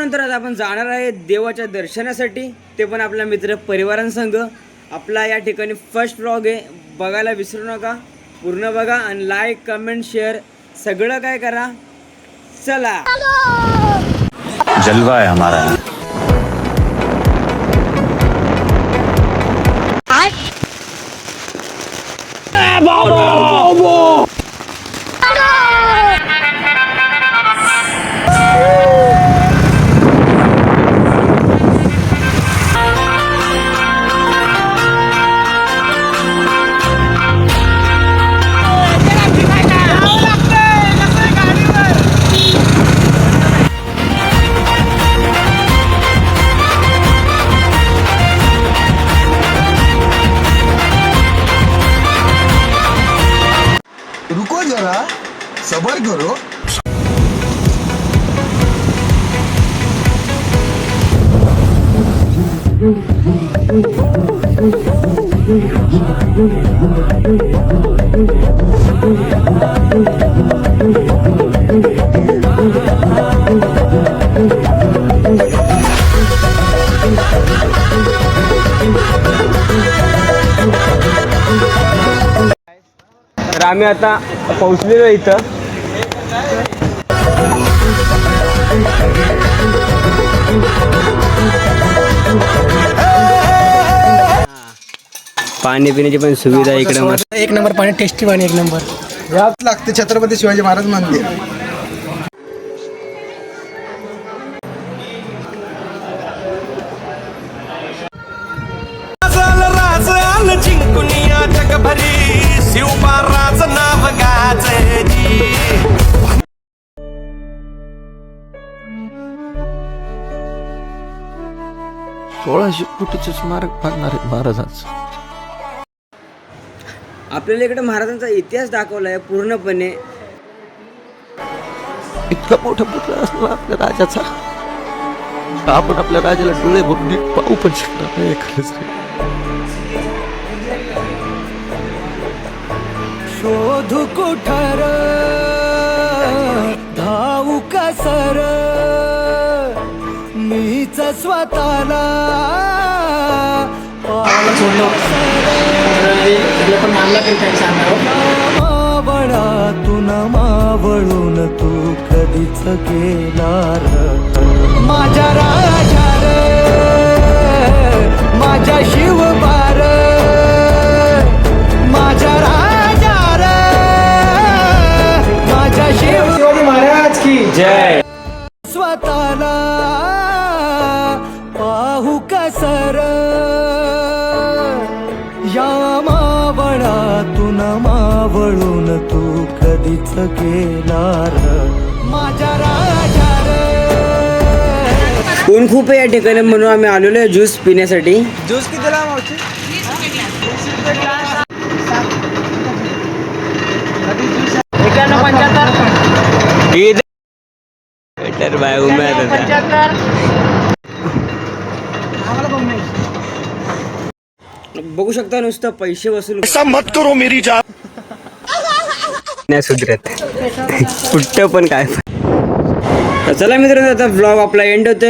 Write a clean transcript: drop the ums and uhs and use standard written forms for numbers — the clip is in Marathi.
त्यानंतर आता आपण जाणार आहे देवाच्या दर्शनासाठी, ते पण आपल्या मित्र परिवारांसंग. आपला या ठिकाणी फर्स्ट व्लॉग आहे, बघायला विसरू नका, पूर्ण बघा आणि लाईक कमेंट शेअर सगळं काय करा. चला जलवा है हमारा. रुको जरा सबर करो. तर आम्ही आता पोहोचलेलो इथं. पाणी पिण्याची पण सुविधा इकडे मस्त. एक नंबर पाणी, टेस्टी पाणी, एक नंबर. यात लागते छत्रपती शिवाजी महाराज मंदिर. कोटीचे स्मारक बांधणार आहेत महाराजांचं. आपल्याला इकडे महाराजांचा इतिहास दाखवला आहे पूर्णपणे. इतका मोठा पुतळा असला आपल्या राजाचा, आपण आपल्या राजाला डोळे भरून नीट पाहू पण शकणार नाही. खरंच शोधू कुठार धावू कसर मीच स्वतःला मावळातून मावळून तू कधीच गेला माझ्या राजा रे, माझ्या शिवबार, माझ्या राजा रे, माझ्या शिवाजी महाराज की जय. स्वतःला पाहू कसर या मावळातून मावळून तू कधीच गेला माझ्या राजा रे. ऊन खूप आहे या ठिकाणी म्हणून आम्ही आलेलो आहे ज्यूस पिण्यासाठी. ज्यूस कितीला मावशी? बघू शकता नुसतं पैसे वसूल. मत करो मेरी जान. नाही सुधरत कुठं पण काय. तर चला मित्रांनो, आता ब्लॉग आपला एंड होतोय.